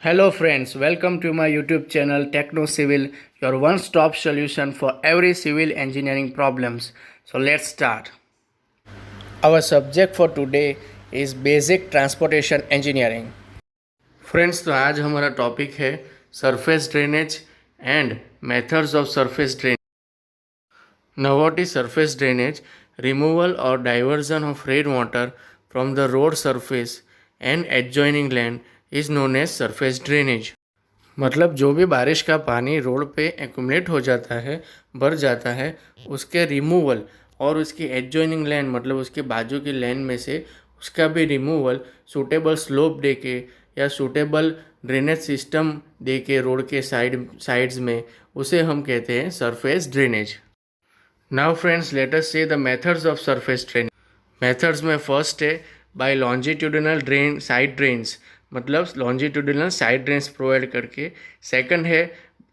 Hello friends, welcome to my YouTube channel Techno Civil, your one-stop solution for every civil engineering problems. So let's start. Our subject for today is basic transportation engineering. Friends, तो आज हमारा topic है surface drainage and methods of surface drainage. Now what is surface drainage? Removal or diversion of rainwater from the road surface and adjoining land is known as surface drainage. मतलब जो भी बारिश का पानी रोड पे accumulate हो जाता है, भर जाता है, उसके रिमूवल और उसकी एडजॉइनिंग लैंड मतलब उसके बाजू की लैंड में से उसका भी रिमूवल सूटेबल स्लोप दे के या सूटेबल ड्रेनेज सिस्टम दे के रोड के साइड्स में, उसे हम कहते हैं surface drainage. Now friends, let us see the methods of surface drainage. Methods में फर्स्ट है by longitudinal drain side drains, मतलब लॉन्जिट्यूडिनल साइड ड्रेन्स प्रोवाइड करके. सेकंड है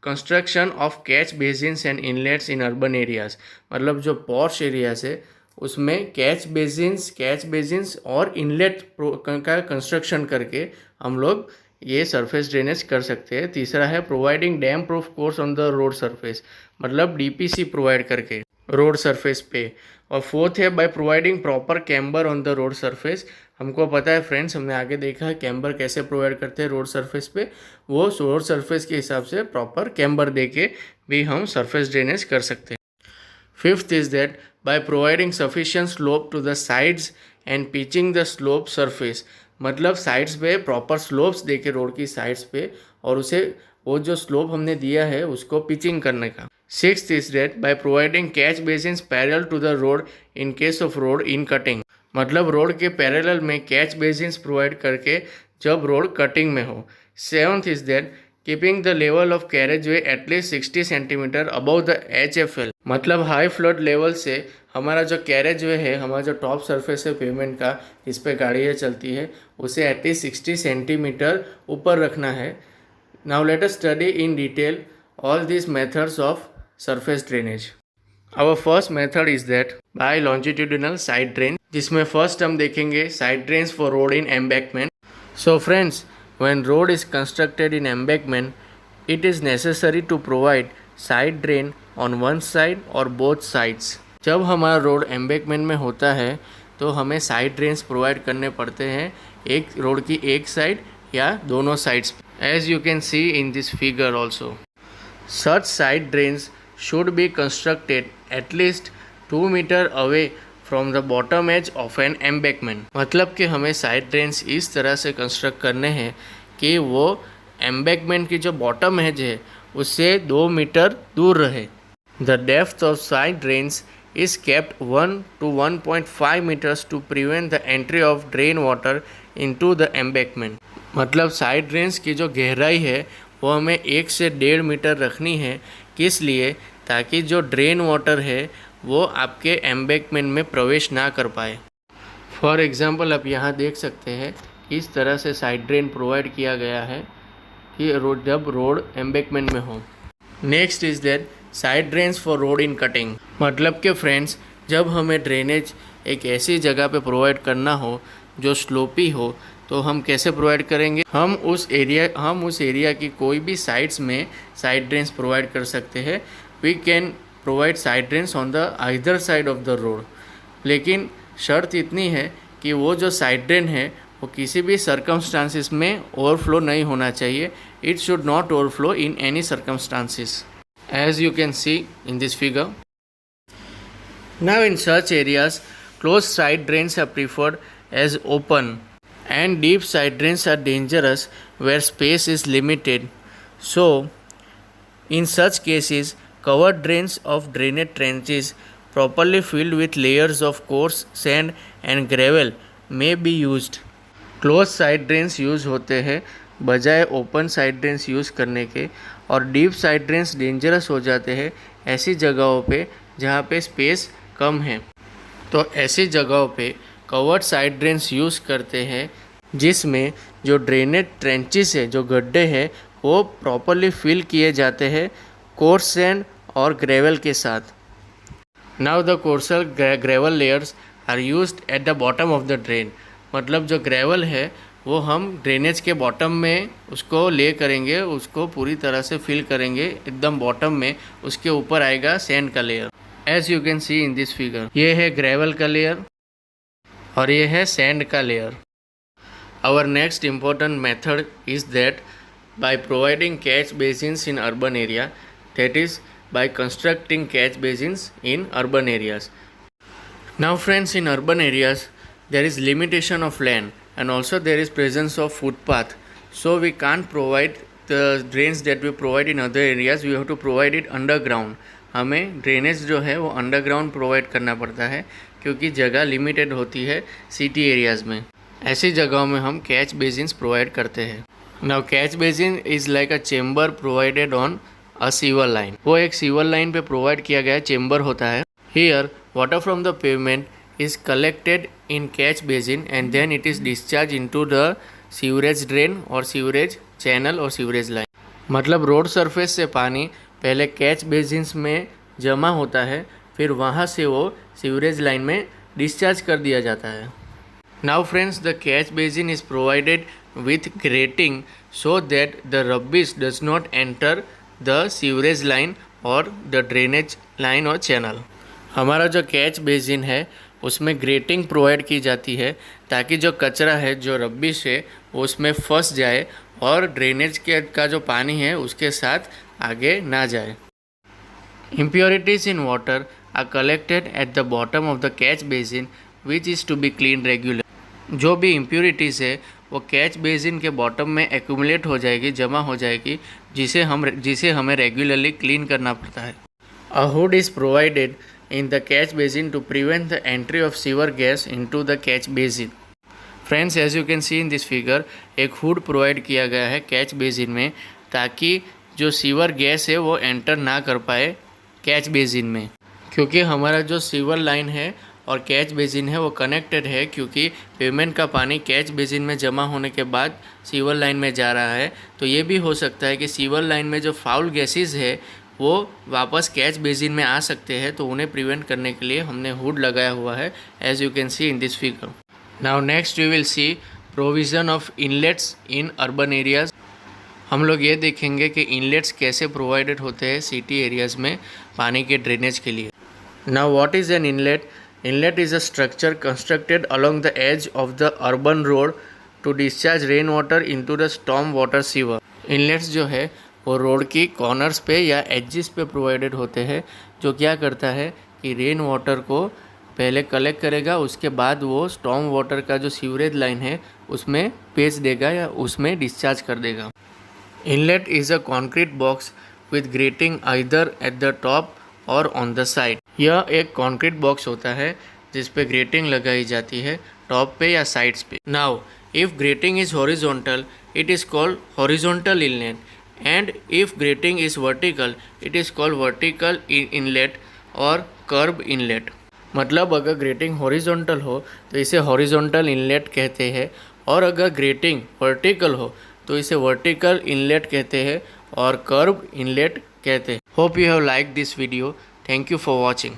construction of catch basins and inlets in urban areas, मतलब जो posh areas है उसमें catch basins और इनलेट का कंस्ट्रक्शन करके हम लोग ये सरफेस ड्रेनेज कर सकते हैं. तीसरा है providing dam proof course on the road surface, मतलब डीपीसी प्रोवाइड करके रोड सरफेस पे. और फोर्थ है by providing proper camber on the road surface. हमको पता है फ्रेंड्स, हमने आगे देखा है कैम्बर कैसे प्रोवाइड करते हैं रोड सरफेस पे. वो रोड सरफेस के हिसाब से प्रॉपर कैम्बर दे के भी हम सरफेस ड्रेनेज कर सकते हैं. Fifth is that by providing sufficient slope to the sides and pitching the slope surface, मतलब साइड्स पे प्रॉपर स्लोप्स दे के रोड की साइड्स पे और उसे वो जो स्लोप हमने दिया है उसको पिचिंग करने का. Sixth is that by providing catch basins parallel to the road in case of road in cutting, मतलब रोड के पैरेलल में कैच बेसिन्स प्रोवाइड करके जब रोड कटिंग में हो. Seventh is that keeping the level of carriage way at least 60 centimetre above the HFL, मतलब high flood level से हमारा जो कैरेज वे है, हमारा जो टॉप सरफेस है पेमेंट का जिस पे गाड़ियाँ चलती है, उसे एटलीस्ट 60 सेंटीमीटर ऊपर रखना है. Now let us study in detail all these methods of surface drainage. Our first method is that by longitudinal side drain, जिसमें फर्स्ट हम देखेंगे side drains for road in embankment. So friends, when road is constructed in embankment, it is necessary to provide side drain on one side or both sides. जब हमारा road embankment में होता है तो हमें साइड ड्रेन्स प्रोवाइड करने पड़ते हैं, एक रोड की एक साइड या दोनों sides, as you can see in this figure also. Such side drains should be constructed at least 2 meter away from the bottom edge of an embankment. मतलब कि हमें साइड ड्रेन्स इस तरह से कंस्ट्रक्ट करने हैं कि वो एम्बैंकमेंट की जो बॉटम एज है उससे 2 मीटर दूर रहे. The depth of side drains is kept 1 to 1.5 meters to prevent the entry of drain water into the embankment. मतलब साइड ड्रेन्स की जो गहराई है वो हमें 1 से 1.5 मीटर रखनी है. किस लिए? ताकि जो ड्रेन वाटर है वो आपके एम्बैंकमेंट में प्रवेश ना कर पाए. फॉर एग्ज़ाम्पल आप यहाँ देख सकते हैं इस तरह से साइड ड्रेन प्रोवाइड किया गया है कि जब रोड एम्बैंकमेंट में हो. Next is that side drains for road in cutting, मतलब कि फ्रेंड्स जब हमें ड्रेनेज एक ऐसी जगह पे प्रोवाइड करना हो जो स्लोपी हो तो हम कैसे प्रोवाइड करेंगे? हम उस एरिया की कोई भी साइड्स में साइड ड्रेन्स प्रोवाइड कर सकते हैं. We can provide side drains on the either side of the road, लेकिन शर्त इतनी है कि वो जो साइड ड्रेन है वो किसी भी सर्कमस्टांसिस में ओवरफ्लो नहीं होना चाहिए. It should not overflow in any circumstances, as you can see in this figure. Now in such areas close side drains are preferred as open and deep side drains are dangerous where space is limited. So in such cases covered drains of drainage trenches properly filled with layers of coarse sand and gravel may be used. Closed side drains use होते हैं बजाय open side drains use करने के, और deep side drains dangerous हो जाते हैं ऐसी जगहों पे जहाँ पे स्पेस कम है. तो ऐसी जगहों पे कवर्ड साइड ड्रेन्स यूज़ करते हैं जिसमें जो ड्रेनेज ट्रेंचेस है, जो गड्ढे हैं, वो प्रॉपरली फिल किए जाते हैं कोर्स सैंड और ग्रेवल के साथ. Now the coarse gravel layers are used at the bottom of the drain, मतलब जो ग्रेवल है वो हम ड्रेनेज के बॉटम में उसको ले करेंगे, उसको पूरी तरह से फिल करेंगे एकदम बॉटम में। उसके ऊपर आएगा सैंड का लेयर, as you can see in this figure. ये है ग्रेवल का लेयर और ये है सैंड का लेयर। Our next important method is that by providing catch basins in urban area, that is by constructing catch basins in urban areas. Now friends, in urban areas there is limitation of land and also there is presence of footpath, so we can't provide the drains that we provide in other areas. We have to provide it underground. हमें drainage जो है वो underground provide करना पड़ता है क्योंकि जगह limited होती है सिटी एरियाज़ में। ऐसी जगहों में हम कैच बेसिन्स प्रोवाइड करते हैं। Now catch basin is like a chamber provided on a sewer line. वो एक सीवर लाइन पे प्रोवाइड किया गया चेम्बर होता है। Here water from the pavement is collected in catch basin and then it is discharged into the sewerage drain और sewerage channel और sewerage line. मतलब रोड सरफेस से पानी पहले कैच बेसिन्स में जमा होता है, फिर वहाँ से वो सीवरेज लाइन में डिस्चार्ज कर दिया जाता है। Now friends, the catch basin is provided with grating so that the rubbish does not enter the sewerage line or the drainage line or channel. हमारा जो कैच बेसिन है उसमें ग्रेटिंग प्रोवाइड की जाती है ताकि जो कचरा है, जो रब्बिश है, वो उसमें फंस जाए और ड्रेनेज का जो पानी है उसके साथ आगे ना जाए। Impurities in water are collected at the bottom of the catch basin which is to be cleaned regularly. जो भी इम्प्योरिटीज़ है वो कैच बेसिन के बॉटम में एक्यूमुलेट हो जाएगी, जमा हो जाएगी, जिसे हमें रेगुलरली क्लीन करना पड़ता है। A hood is provided in the catch basin to prevent the entry of sewer gas into the catch basin. Friends, as you can see in this figure, एक हुड प्रोवाइड किया गया है catch basin में ताकि जो sewer gas है वो enter ना कर पाए कैच बेसिन में, क्योंकि हमारा जो सीवर लाइन है और कैच बेसिन है वो कनेक्टेड है, क्योंकि पेवमेंट का पानी कैच बेसिन में जमा होने के बाद सीवर लाइन में जा रहा है। तो ये भी हो सकता है कि सीवर लाइन में जो फाउल गैसेस है वो वापस कैच बेसिन में आ सकते हैं, तो उन्हें प्रिवेंट करने के लिए हमने हुड लगाया हुआ है, as you can see in this figure. Now next we will see provision of inlets in urban areas. हम लोग ये देखेंगे कि इनलेट्स कैसे प्रोवाइडेड होते हैं सिटी एरियाज़ में पानी के ड्रेनेज के लिए। Now what is an inlet? Inlet is a structure constructed along the edge of the urban road to discharge rainwater into the storm water sewer. Inlets जो है वो रोड की कॉर्नर्स पे या एजेस पे प्रोवाइडेड होते हैं, जो क्या करता है कि रेन वाटर को पहले कलेक्ट करेगा, उसके बाद वो स्टॉर्म वाटर का जो सीवरेज लाइन है उसमें भेज देगा या उसमें डिस्चार्ज कर देगा। Inlet is a concrete box with grating either at the top और ऑन द साइड। यह एक कॉन्क्रीट बॉक्स होता है जिस पे ग्रेटिंग लगाई जाती है टॉप पे या साइड्स पे। Now if grating is horizontal it is called horizontal inlet, and if grating is vertical it is called vertical inlet और कर्व इनलेट। मतलब अगर ग्रेटिंग हॉरिजॉन्टल हो तो इसे हॉरिजॉन्टल इनलेट कहते हैं, और अगर ग्रेटिंग वर्टिकल हो तो इसे वर्टिकल इनलेट कहते हैं और कर्व इनलेट कहते हैं। Hope you have like this video. Thank you for watching.